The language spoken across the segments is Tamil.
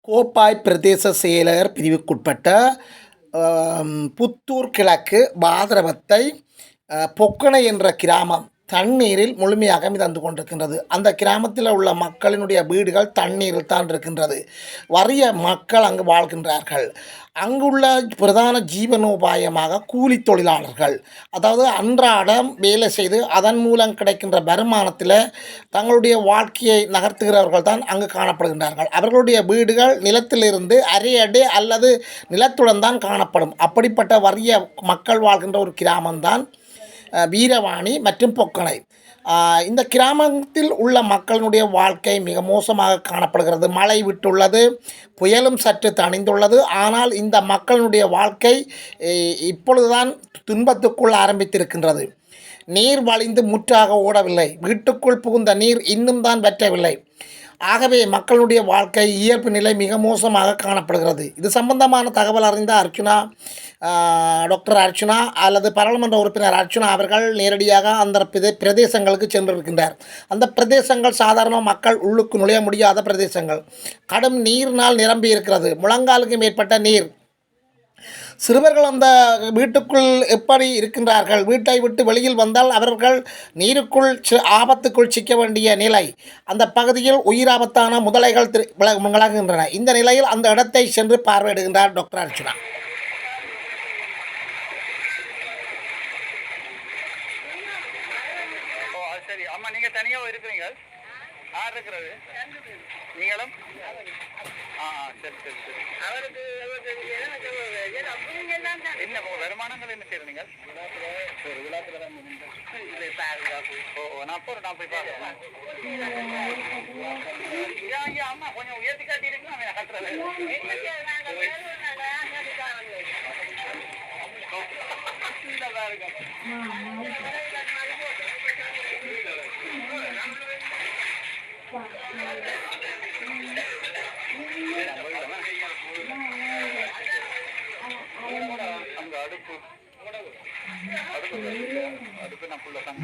கோப்பாய் பிரதேச செயலர் பிரிவுக்குட்பட்ட புத்தூர் கிழக்கு பாதரவத்தை பொக்கனை என்ற கிராமம் தண்ணீரில் முழுமையாக மிதந்து கொண்டிருக்கின்றது. அந்த கிராமத்தில் உள்ள மக்களினுடைய வீடுகள் தண்ணீரில் தான் இருக்கின்றது. வறிய மக்கள் அங்கு வாழ்கின்றார்கள். அங்குள்ள பிரதான ஜீவனோபாயமாக கூலி தொழிலாளர்கள், அதாவது அன்றாடம் வேலை செய்து அதன் மூலம் கிடைக்கின்ற வருமானத்தில் தங்களுடைய வாழ்க்கையை நகர்த்துகிறவர்கள் தான் அங்கு காணப்படுகின்றார்கள். அவர்களுடைய வீடுகள் நிலத்திலிருந்து அரை அடி அல்லது நிலத்துடன் தான் காணப்படும். அப்படிப்பட்ட வறிய மக்கள் வாழ்கின்ற ஒரு கிராமம்தான் வீரவாணி மற்றும் பொக்கனை. இந்த கிராமத்தில் உள்ள மக்களினுடைய வாழ்க்கை மிக மோசமாக காணப்படுகிறது. மழை விட்டுள்ளது, புயலும் சற்று தணிந்துள்ளது. ஆனால் இந்த மக்களினுடைய வாழ்க்கை இப்பொழுதுதான் துன்பத்துக்குள் ஆரம்பித்திருக்கின்றது. நீர் வழிந்து முற்றாக ஓடவில்லை. வீட்டுக்குள் புகுந்த நீர் இன்னும் தான் வற்றவில்லை. ஆகவே மக்களுடைய வாழ்க்கை இயல்பு நிலை மிக மோசமாக காணப்படுகிறது. இது சம்பந்தமான தகவல் அறிந்த அர்ச்சுனா, டாக்டர் அர்ச்சுனா அல்லது பாராளுமன்ற உறுப்பினர் அர்ச்சுனா அவர்கள் நேரடியாக அந்த பிரதேசங்களுக்கு சென்றிருக்கின்றார். அந்த பிரதேசங்கள் சாதாரண மக்கள் உள்ளுக்கு நுழைய முடியாத பிரதேசங்கள். கடும் நீரினால் நிரம்பி இருக்கிறது. முழங்காலுக்கு மேற்பட்ட நீர். சிறுவர்கள் அந்த வீட்டுக்குள் எப்படி இருக்கின்றார்கள்? வீட்டை விட்டு வெளியில் வந்தால் அவர்கள் நீருக்குள் ஆபத்துக்குள் சிக்க வேண்டிய நிலை. அந்த பகுதியில் உயிராபத்தான முதலைகள் விளங்குகின்றன. இந்த நிலையில் அந்த இடத்தை சென்று பார்வையிடுகின்றார் டாக்டர் அர்ச்சுனா. சரி அம்மா, நீங்க தனியாக இருக்கிறீங்க? யார் இருக்கிறது? நீங்களும்? சரி சரி சரி. அவருக்கு என்ன வருமானங்கள் என்ன செய்யறீங்க? நான் போய் பார்க்கலாம். அம்மா கொஞ்சம் உயர்த்தி காட்டி இருக்கலாம் கட்டுறது. அங்க அடுப்பு அடுப்பு நான் ஃபுல்லாக தாங்க.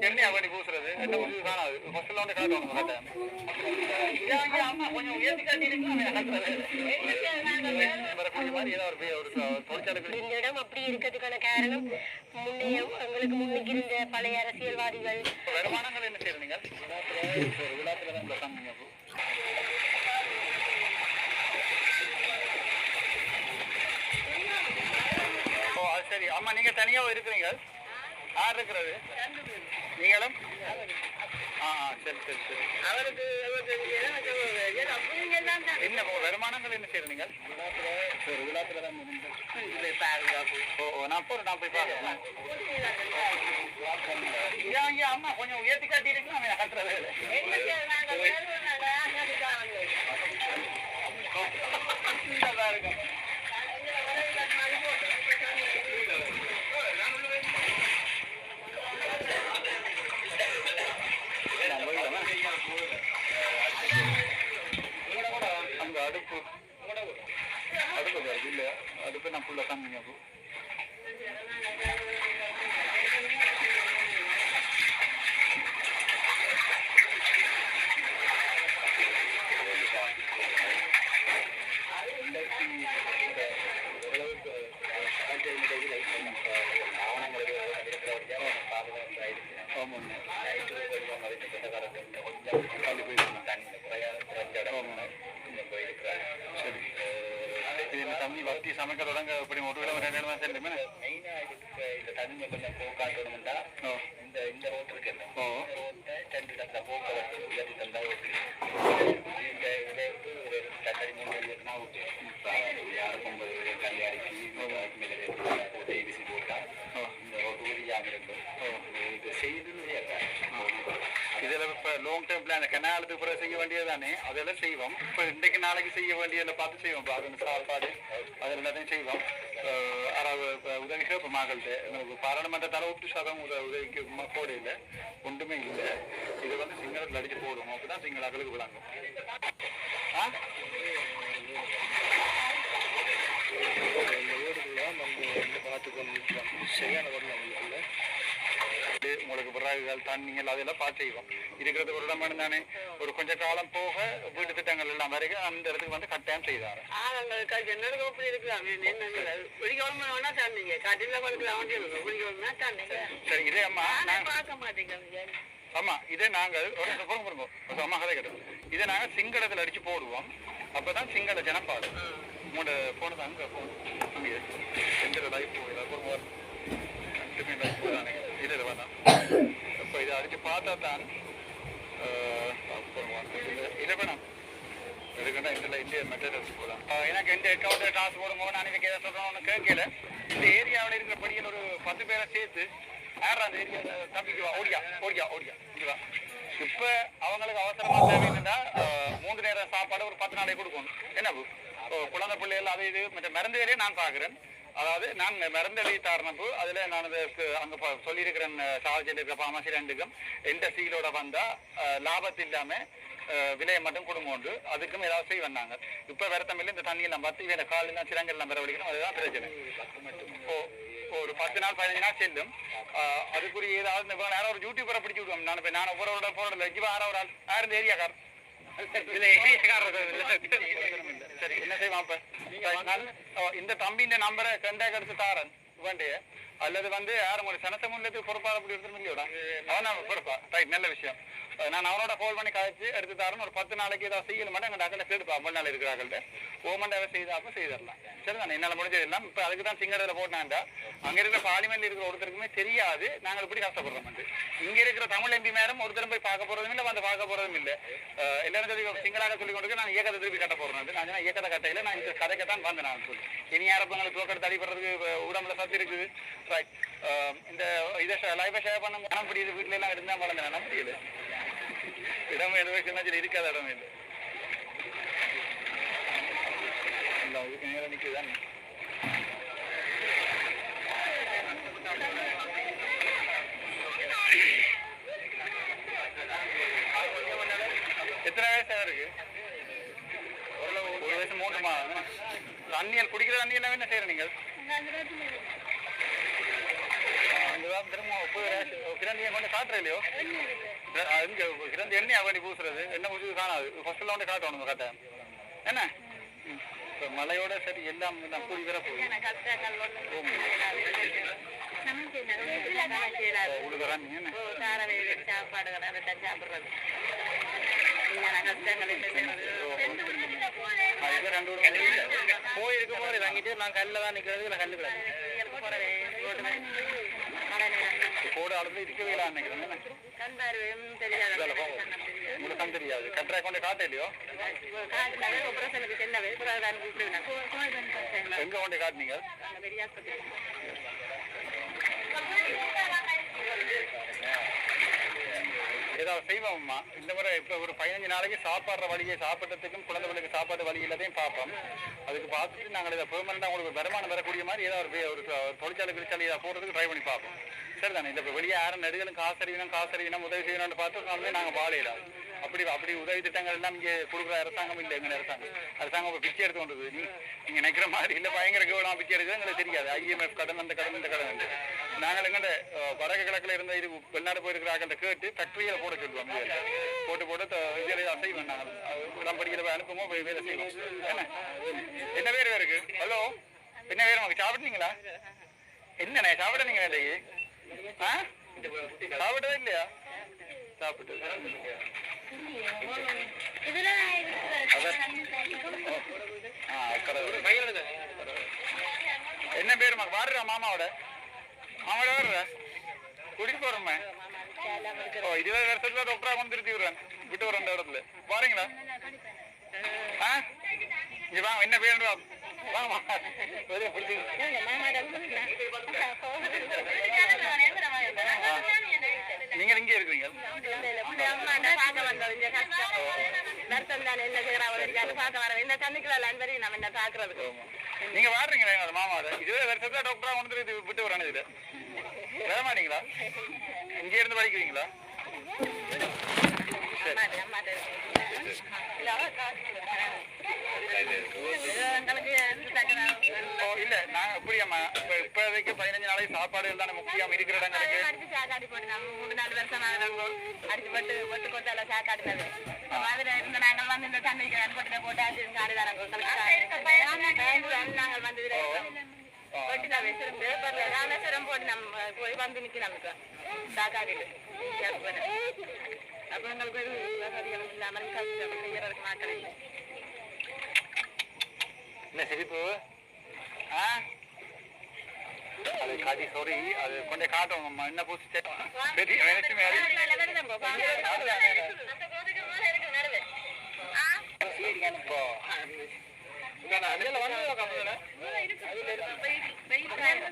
என்ன அப்படி பூசுறது? என்ன பூசு காணாது. ஃபர்ஸ்ட்ல வந்து காட்டணும். அம்மா கொஞ்சம் உயர்த்தி காட்டி இந்த இடம் அப்படி இருக்கிறதுக்கான காரணம் முன்னையும் எங்களுக்கு முன்னுக்கு இருந்த பழைய அரசியல்வாதிகள். வருமானங்கள் என்ன செய்யறீங்க? சரி அம்மா, நீங்க தனியாக இருக்கிறீங்க? யார் இருக்கிறது? நீங்களும்? சரி சரி சரி. அவருக்கு என்ன வருமானங்கள் என்ன செய்யறீங்க? நான் போய் பார்க்கலாம். அம்மா கொஞ்சம் உயர்த்தி காட்டி இருக்கலாம் கட்டுறது. அங்க அடுப்பு இல்ல, அடுப்பு நான் ஃபுல்லாக தாங்க. தண்ணி வசதி சமைக்க தொடங்க இப்படி ஒரு கிலோ 2 மாதம் மெயினா இதுக்கு இந்த தண்ணி கொஞ்சம் போக்காட்டணும்டா. இந்த ரோட் இருக்கு, ரெண்டு இடத்துல போக்க வச்சு உயர்த்தி தந்தா ஓகே. ஒரு தண்ணி 3 வருஷம்னா ஓகே. யாருக்கும் கல்வி அடிச்சு தேவிசி போட்டா இந்த ரோட்டு உறுதியாக இருக்கும். இது செய்து இதில் இப்போ லாங் டேர்ம் பிளான் கனாலத்துக்கு பிறகு செய்ய வேண்டியதானே அதெல்லாம் செய்வோம். இப்போ இன்றைக்கு நாளைக்கு செய்ய வேண்டியதில் பார்த்து செய்வோம். இப்போ அது சாப்பாடு அது எல்லாத்தையும் செய்வோம். உதவி கேட்போம் மகள்கிட்ட. பாராளுமன்றத்தால் ஒட்டு சதம் உதவிக்கு போட இல்லை, ஒன்றுமே இல்லை. இதை வந்து சிங்களத்தில் அடிச்சு போடுவோம். அப்பதான் சிங்கள அகலுக்கு விளாங்கும். உங்களுக்கு பிறகுகள் தண்ணிகள் அதெல்லாம் பார்த்து செய்வோம். இருக்கிறது ஒரு இடம் தானே. ஒரு கொஞ்ச காலம் போக வீட்டு திட்டங்கள் எல்லாம் வரைக்கும் அந்த இடத்துக்கு வந்து கட்டாயம் செய்தாரு. சரி, இதே அம்மா ஆமா இதே நாங்கள் ஒரு அம்மா கதை கேட்டோம். இதை நாங்கள் சிங்களத்தில் அடிச்சு போடுவோம். அப்பதான் சிங்கள ஜனம் பாடு. உங்களோட போனது அங்கே போகணும். எந்த லைஃப் போயிடும் இதில் வேணாம். இப்போ இதை அடிச்சு பார்த்தா தான் இதை வேணாம் எடுக்கணும். இதில் இந்திய மெத்தட் வச்சு போகலாம். எனக்கு இந்த அக்கௌண்ட்டு காசு போடும்போது நான் இன்றைக்கி எதை சொல்கிறேன் ஒன்று கேட்கல. இந்த ஏரியாவில் இருக்கிற படியில் ஒரு 10 பேரை சேர்த்து யாரா அந்த ஏரியா தப்பிக்குவா ஓடியா இதுவா. இப்போ அவங்களுக்கு அவசரமாக தேவைன்னா 3 நேரம் சாப்பாடு ஒரு 10 நாளைக்கு கொடுக்கணும். என்ன குழந்தை பிள்ளைகள் அது இது மற்ற மருந்து வேலையே நான் பார்க்குறேன். அதாவது நான் மருந்து எழுதி தரணுப்பு அதில் நான் அங்கே சொல்லியிருக்கிறேன். சாவச்சியில் இருக்கிற பாமாசி 2க்கும் எந்த சீலோட வந்தால் லாபத்து இல்லாமல் விலையை மட்டும் கொடுங்க உண்டு. அதுக்கும் ஏதாவது செய்ய வந்தாங்க. இப்போ வருத்தமில்லை. இந்த தண்ணியெல்லாம் பார்த்து இவன் காலெல்லாம் சிறங்கெல்லாம் வரவழைக்கணும். அதுதான் பிரச்சனை. ஒரு 10 நாள் 15 நாள் செல்லும். அதுக்குரிய ஏதாவது யாராவது ஒரு யூடியூபரை பிடிச்சி விடுவோம். நான் ஒவ்வொரு போகிறோம் வச்சு யாராவது யார் இந்த ஏரியாக்கார் சரி என்ன செய்வான். இப்போ இந்த தம்பி இந்த நம்பரை கண்டாக்ட் எடுத்து தாரன் வேண்டிய அல்லது வந்து யாரும் ஒரு சனத்தமுள்ளத்துக்கு பொறுப்பாக அப்படி எடுத்துரும் இல்லையோட அவன் பொறுப்பா. ரைட், நல்ல விஷயம். நான் அவனோட கால் பண்ணி காய்ச்சி எடுத்து தரேன். ஒரு 10 நாளைக்கு ஏதாவது செய்யல மாட்டேன். எங்கள் டாக்டர் கேடுப்பா 50 நாள் இருக்கிறாங்கள்ட்ட ஓமண்டாவே செய்தாப்போ செய்திடலாம். சரி தானே, என்னால் முடிஞ்சது எல்லாம். இப்போ அதுக்கு தான் சிங்களத்தில் போட்டாண்டா அங்கே இருக்கிற பார்லிமெண்ட்ல இருக்கிற ஒருத்தருக்குமே தெரியாது நாங்கள் இப்படி கஷ்டப்படுறோம். இங்கே இருக்கிற தமிழ் எம்பி மேலும் ஒருத்தரும் போய் பார்க்க போகிறதும் இல்லை, வந்து பார்க்க போகிறதும் இல்லை. எல்லாரும் சொல்லி சிங்களாக சொல்லி கொண்டு நான் இயக்கத்தை திருப்பி கட்ட போகிறேன். நான் இயக்கத்தை கட்டையில் நான் இந்த கதைக்கத்தான் வந்தேன். நான் சொல்லி இனி யாரப்பங்களை தோக்கெடுத்து அடிப்படுறதுக்கு உடம்புல சத்து இருக்குது. ரைட், இந்த இதை லைஃபை ஷேர் பண்ண மனம் பிடிக்குது. வீட்டில எல்லாம் இருந்தால் வளர்ந்தேன். நம்ப முடியல. இடம் எதுவும் சரி இருக்காத இடம் இல்லை. இதுக்கு நேரம் நிற்குதான். எத்தனை வயசு இருக்கு? ஒரு வயசு 3 மாதம். தண்ணியல் குடிக்கிற தண்ணியெல்லாம் என்ன செய்யற நீங்கள்? கிரந்தியை கொண்டு காட்டுற இல்லையோ? இங்க கிரந்தி எண்ணெய் அவடி பூசுறது என்ன பூசுறது காணாது. ஃபர்ஸ்ட்ல வந்து காட்டணும் கரெக்டா. என்ன இப்போ மழையோட சரி எல்லாம் கூடி வர போகுது. போயிருக்கும் போது வாங்கிட்டு நான் கல்ல தான் நிக்கிறது. நான் கல்லு போட அளவுல இருக்கவே இல்லை நினைக்கிறேன். உங்களுக்கு தெரியாது. கட்டுற கொண்டு காட்ட இல்லையோ? எங்க கொண்டு காட்டினீங்க? ஏதாவது செய்வோம்மா இந்த முறை. இப்போ ஒரு 15 நாளைக்கு சாப்பாடுற வழியை சாப்பிட்றதுக்கும் குழந்தைகளுக்கு சாப்பாடு வழி எல்லாத்தையும் பார்ப்போம். அதுக்கு பார்த்துட்டு நாங்கள் இதை பெர்மனண்டாக உங்களுக்கு வருமானம் வரக்கூடிய மாதிரி ஏதாவது ஒரு தொழிற்சாலை கிழிச்சாலை இதை போடுறதுக்கு ட்ரை பண்ணி பார்ப்போம். சரி தானே. இந்த இப்போ வெளியே யாரும் நெடுகளும் காசறிவினம் உதவி செய்யணும்னு பார்த்து நாங்கள் வாழையிடாது. அப்படி உதவி திட்டங்கள் எல்லாம் இங்கே கொடுக்குற அரசாங்கம் இல்லை. எங்கள் அரசாங்கம் இப்போ பிச்சை எடுத்து கொண்டு நீங்கள் நினைக்கிற மாதிரி இல்லை. பயங்கர கவனம் பிச்சை எடுக்கிறது எங்களுக்கு தெரியாது. IMF கடன் அந்த கடன் இந்த கடன். நாங்கள் எங்கள்ட வடக்கு கிழக்கில் இருந்த இது வெளிநாடு போயிருக்கிறாங்க கேட்டு ஃபேக்டரியில் போட சொல்லுவோம். போட்டு இதில் செய்வோம். நாங்கள் படிக்கிற போய் அனுப்புவோம், போய் வேலை செய்வோம். என்ன பேர் இருக்கு? ஹலோ, என்ன பேர் உங்களுக்கு? சாப்பிட்டீங்களா? என்னண்ணே சாப்பிட வேலைக்கு? சாப்பிட்டதே இல்லையா? சாப்பிட்டு என்ன பேரு வாடுறா? மாமாவோட வர்ற கூட்டிட்டு போறோமே. 20 வருஷத்துல டாக்டரா கொண்டு திருத்தி விடுறேன். விட்டு வர அந்த இடத்துல பாருங்களா? இங்க வாங்க. என்ன பேரு? வாங்கம்மா. நீங்க இங்கே இருக்கிறீங்க? வந்தாலும் என்ன செய்யறாங்க பார்க்க வர இந்த தண்ணிக்குள்ள அன்பரி நம்ம என்ன தாக்குறதுக்கு. நீங்க வாடுறீங்களா எங்க மாமாவை? இதுவே வருஷத்துல டாக்டரா கொண்டு இது விட்டு வரானு இதுல வர மாட்டீங்களா? இங்க இருந்து படிக்கிறீங்களா? இல்ல நாங்க எப்படியாமா இப்போதைக்கு 15 நாளைக்கு சாப்பாடு தானே முக்கியம் இருக்கிற இடங்களுக்கு சாக்காடி போட்டு நம்ம 3-4 வருஷம் அடிச்சு பட்டு ஒட்டு கொத்தால சாக்காடுனது மாதிரி இருந்த நாங்கள் வந்து இந்த தண்ணிக்கு அன்பட்டு போட்டு காடு நாங்கள் வந்து கொட்டினா வச்சிருந்து ராமேஸ்வரம் போட்டு நம்ம போய் வந்து நிக்க நமக்கு சாக்காடிட்டு அப்ப எங்களுக்கு வசதிகள் இல்லாமல் கஷ்டம் செய்யறதுக்கு நாட்கள் இல்லை. என்ன சிரிப்பு? அது காட்டி சாரி அது கொஞ்சம் காட்டும் என்ன பூசி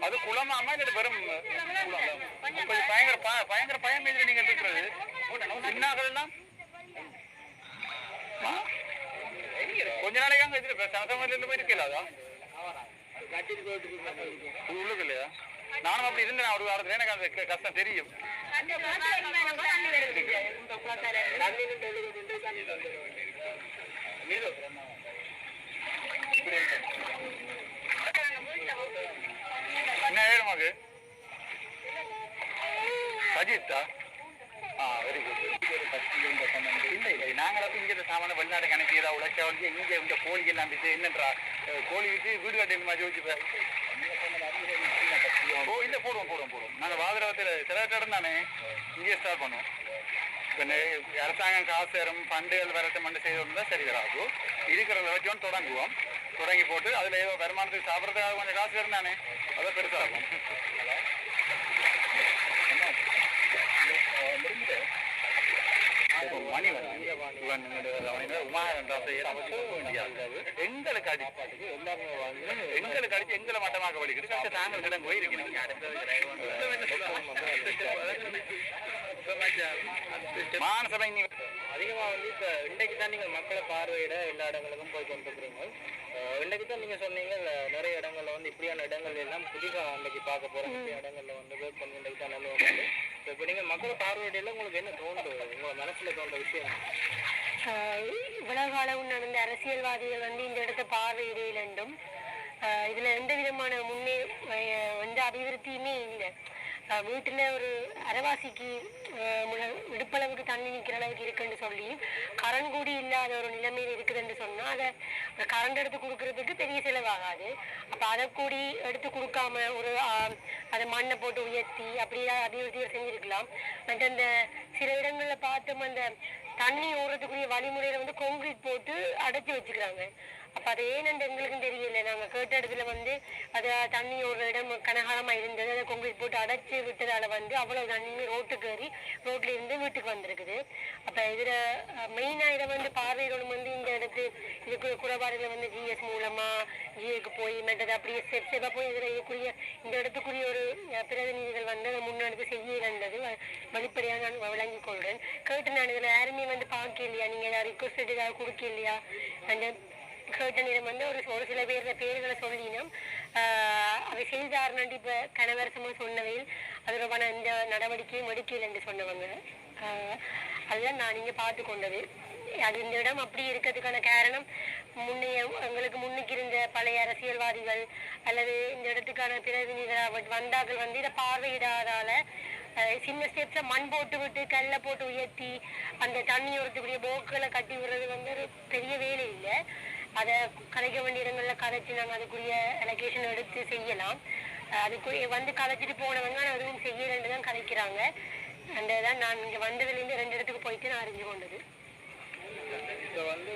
அது குளமாமா இது வெறும் பயங்கர பயங்கர பயம் மீது நீங்க இருக்கிறது சின்னாகலாம் கொஞ்ச நாளைக்கு அங்க இது சமசமத்துல போய் இருக்கலாதா உள்ளுக்கு இல்லையா? நானும் அப்படி இருந்தேன் ஒரு வாரத்துல எனக்கு அந்த கஷ்டம் தெரியும். என்ன வேணுமாக்கு சஜித்தா? Very good. இல்லை இல்லை நாங்களும் இங்கே சாமான வெளிநாடு கணக்கு ஏதாவது உழைச்சா வந்து இங்கே இந்த கோழி எல்லாம் விட்டு என்னன்றா கோழி விட்டு வீடு கட்டி மாதிரி யோசிப்பேன். ஓ இல்லை போடுவோம் போடுவோம் போடுவோம். நாங்கள் வாதிரத்தில் சில இடம் தானே இங்கேயே ஸ்டார்ட் பண்ணுவோம். இப்போ அரசாங்கம் காசு சேரும் ஃபண்டுகள் வரட்டு மண்டு செய்தோம்னா சரி வராகும். இருக்கிறத வச்சோன்னு தொடங்குவோம். தொடங்கி போட்டு அதில் ஏதோ வருமானத்துக்கு சாப்பிட்றதுக்காக கொஞ்சம் காசு வரும் தானே அதை பெருசாகும். மணி எங்களுக்கு அடிப்பாட்டுக்கு எல்லாருமே வாங்கி எங்களுக்கு அடிச்சு எங்களை மட்டமாக வலிக்கிட்டு தாங்கள் கிடம் போயிருக்கீங்க. மானசபை அதிகமாக வந்து இப்போ இன்றைக்கு தான் நீங்கள் மக்களை பார்வையிட எல்லா இடங்களுக்கும் போய் கொண்டிருக்கிறீங்க. இன்றைக்கு தான் நீங்கள் சொன்னீங்க நிறைய இடங்களில் வந்து இப்படியான இடங்கள் எல்லாம் புதிதாக அன்றைக்கு பார்க்க போகிறோம். இப்படியான இடங்களில் வந்து வேட் பண்ணி இன்றைக்கு தான் நல்ல வந்து இப்போ நீங்கள் மக்களை பார்வையிடல உங்களுக்கு என்ன தோன்று உங்கள் மனசில் தோன்ற விஷயம்? இவ்வளவு காலம் நடந்த அரசியல்வாதிகள் வந்து இந்த இடத்தை பார்வையிடையில் என்றும் இதுல எந்த விதமான எந்த அபிவிருத்தியுமே இல்லை. வீட்டுல ஒரு அரைவாசிக்கு இடுப்பளவுக்கு தண்ணி நிற்கிற அளவுக்கு இருக்குன்னு சொல்லி கரண்ட் கூடி இல்லாத ஒரு நிலைமையில் இருக்குதுன்னு சொன்னா அதை கரண்ட் எடுத்து கொடுக்கறதுக்கு பெரிய செலவாகாது. அப்ப அதை கூடி எடுத்து கொடுக்காம ஒரு அதை மண்ணை போட்டு உயர்த்தி அப்படியே அபிவிருத்தியை செஞ்சிருக்கலாம். மற்ற அந்த சில இடங்கள்ல பார்த்தோம் அந்த தண்ணி ஓடுறதுக்குரிய வழிமுறையில வந்து கான்கிரீட் போட்டு அடைச்சி வச்சுக்கிறாங்க. அப்ப அது ஏன்னு எங்களுக்கும் தெரியல. நாங்க கேட்ட இடத்துல வந்து அது தண்ணி ஒரு இடம் கனகாலமா இருந்தது. அதை கான்கிரீட் போட்டு அடைச்சி விட்டதால வந்து அவ்வளவு தண்ணி ரோட்டுக்கு ஏறி ரோட்ல இருந்து வீட்டுக்கு வந்திருக்குது. அப்ப இதுல மெயினா இதை வந்து பார்வையிடணும் வந்து இந்த இடத்து இதுக்கு குறைபாடுகளை வந்து GS மூலமா GAக்கு போய் மெட்டது அப்படியே ஸ்டெப்ஸா போய் இதுல இதுக்குரிய இந்த இடத்துக்குரிய ஒரு பிரதிநிதிகள் வந்து அதை முன்னெடுத்து செய்யலன்றது வெளிப்படையாக நான் வழங்கிக் கொள்றேன். கேட்டு நான் இதுல யாருமே வந்து பார்க்க இல்லையா, நீங்க ஏதாவது ரிக்வஸ்ட் ஏதாவது கொடுக்க இல்லையா அந்த கேட்ட நேரம் வந்து ஒரு சில பேர்களை சொல்லினோம். அவை செய்தாருன்னு இப்ப கனவரசமா சொன்னவையில் அதற்கான இந்த நடவடிக்கையும் எடுக்கல என்று சொன்னவங்க. அதுதான் நான் இங்க பார்த்து கொண்டது. அது இந்த இடம் அப்படி இருக்கிறதுக்கான காரணம் முன்னைய எங்களுக்கு முன்னுக்கு இருந்த பழைய அரசியல்வாதிகள் அல்லது இந்த இடத்துக்கான பிரதிநிதிகள் வந்தார்கள் வந்து இதை பார்வையிடாதால சின்ன ஸ்டெப்ஸை மண் போட்டு விட்டு கல்லை போட்டு உயர்த்தி அந்த தண்ணி ஒருத்தக்கூடிய போக்குகளை கட்டி விடுறது வந்து ஒரு பெரிய வேலை இல்லை. அதை கலைக்க வேண்டிய இடங்கள்ல கலைச்சு நாங்கள் அதுக்குரிய அலோகேஷன் எடுத்து செய்யலாம். அதுக்குரிய வந்து கலைச்சிட்டு போனவங்க அதுவும் செய்யலன்னு தான் கலைக்கிறாங்க. அந்த தான் நான் இங்கே வந்ததுலேருந்து 2 இடத்துக்கு போயிட்டு நான் அறிஞ்சு கொண்டது. இப்போ வந்து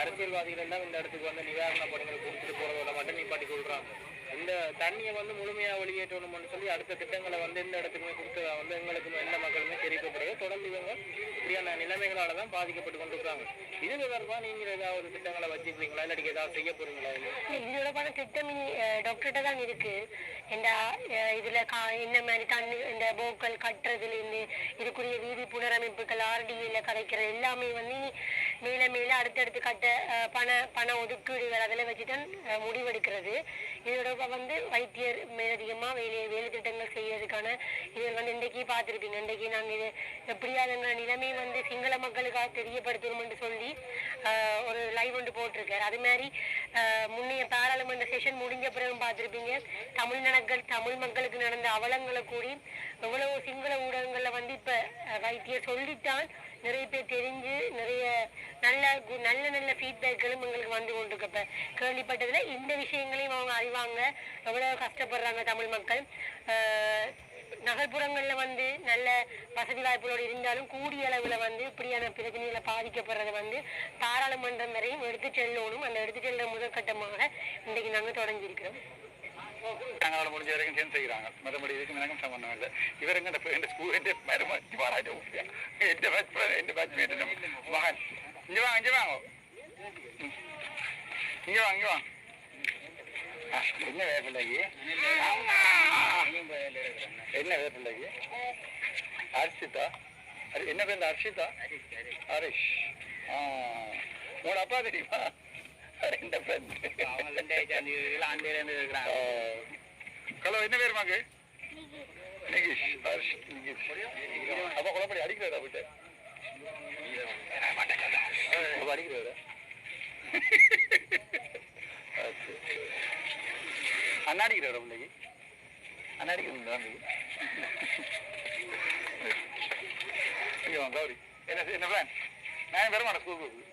அரசியல்வாதிகள் எல்லாம் இந்த இடத்துக்கு வந்து நிவாரண பணிகள் கொடுத்துட்டு போகிறதோட மட்டும் நிப்பாட்டி கொள்கிறாங்க. இந்த தண்ணியை வந்து முழுமையாக வெளியேற்றணும்னு சொல்லி அடுத்த திட்டங்களை வந்து இந்த இடத்துக்குமே கொடுத்ததா வந்து எங்களுக்குமே எந்த மக்களுமே தெரிவிக்கப்படுது. தொடர்ந்து இவங்க இப்படியான நிலைமைகளால் தான் பாதிக்கப்பட்டு கொண்டிருக்காங்க. இது தொடர்பாக நீங்கள் ஏதாவது திட்டங்களை வச்சுக்கிறீங்களா, இல்லாட்டி ஏதாவது செய்ய போறீங்களா? இதோட பண திட்டம் டாக்டர்கிட்ட தான் இருக்கு. இந்த இதுல என்ன மாதிரி தண்ணி இந்த போக்கள் கட்டுறதுல இருந்து இதுக்குரிய வீதி புனரமைப்புகள் RDAல கலைக்கிறது எல்லாமே வந்து மேலே மேலே அடுத்தடுத்து கட்ட பண ஒதுக்கீடுகள் அதில் வச்சு தான் முடிவெடுக்கிறது. இதோட வந்து வைத்தியர் மேலதிகமாக வேலை திட்டங்கள் செய்யறதுக்கான இது வந்து இன்றைக்கி பார்த்துருப்பீங்க. இன்றைக்கி நாங்கள் இது எப்படியாதுங்கிற நிலைமை வந்து சிங்கள மக்களுக்காக தெரியப்படுத்தணும்னு சொல்லி ஒரு லைவ் ஒன்று போட்டிருக்காரு. அது மாதிரி முன்னைய பாராளுமன்ற செஷன் முடிஞ்ச பிறகு பார்த்துருப்பீங்க, தமிழ் மக்களுக்கு நடந்த அவலங்களை கூடி எவ்வளவு சிங்கள ஊடகங்களில் வந்து இப்போ வைத்தியர் சொல்லித்தான் நிறைய பேர் தெரிஞ்சு நிறைய நல்ல ஃபீட்பேக்களும் எங்களுக்கு வந்து கொண்டிருக்கு. இப்போ கேள்விப்பட்டதில் இந்த விஷயங்களையும் அவங்க அறிவாங்க, எவ்வளோ கஷ்டப்படுறாங்க தமிழ் மக்கள். நகர்ப்புறங்களில் வந்து நல்ல வசதி வாய்ப்புகளோடு இருந்தாலும் கூடிய அளவில் வந்து இப்படியான பிரச்சனைகளை பாதிக்கப்படுறதை வந்து பாராளுமன்றம் வரையும் எடுத்து செல்லணும். அந்த எடுத்து செல்ல முதற்கட்டமாக இன்றைக்கு நாங்கள் தொடங்கியிருக்கிறோம். நாங்கள் முடிஞ்ச வரைக்கும் சேர்ந்து செய்கிறாங்க. மறுபடி இதுக்கு எனக்கும் சம்பந்தம் இல்லை. இவருங்க இந்த ஸ்கூல் மருமதி பாராட்ட எந்த பேட்ச்மேட் மகன் இங்கே வாங்க இங்கே வாங்க இங்கே வாங்க இங்கே வாங்க. என்ன வேப்பிள்ளைக்கு என்ன வேப்பிள்ளைக்கு ஹர்ஷிதா என்ன பேர் ஹர்ஷிதா ஹரிஷ் உங்களோட அப்பா தெரியுமா? ஹலோ என்ன பேர் மகு? நிகிஷ் ஹர்ஷ் நிகிஷ். அப்பா குழப்படி அடிக்கிறாரா போயிட்டு அடிக்கிறாரா? அண்ணா அடிக்கிறாரா பிள்ளைக்கு? அண்ணா அடிக்கிறீங்களா? ஐயோ கௌரி என்ன பிளான்? நான் வர மாட்டேன் ஸ்கூலுக்கு.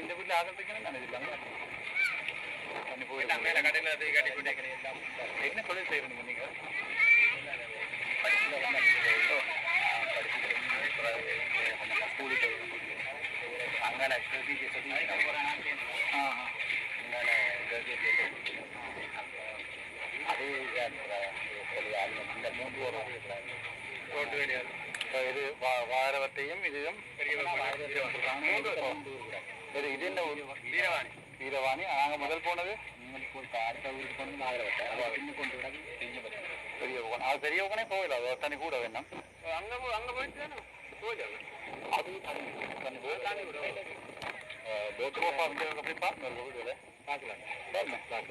இந்த வீட்டில் ஆகிறதுக்கு நான் இல்லாம என்ன தொழில் செய்யறீங்க நீங்க? அங்கே இது வாரவத்தையும் இதுவும் இது என்ன வீரவாணி வீரவாணி. நாங்கள் முதல் போனது அடுத்த ஊருக்கு போனது நாகரவட்டை கொண்டு விட பெரிய ஊகன். அது பெரிய ஊகனே போகல, அது தனி கூட வேணும். அங்கே போயிட்டு அது தனி போட்டு பார்க்கலாம் பார்க்கலாம்.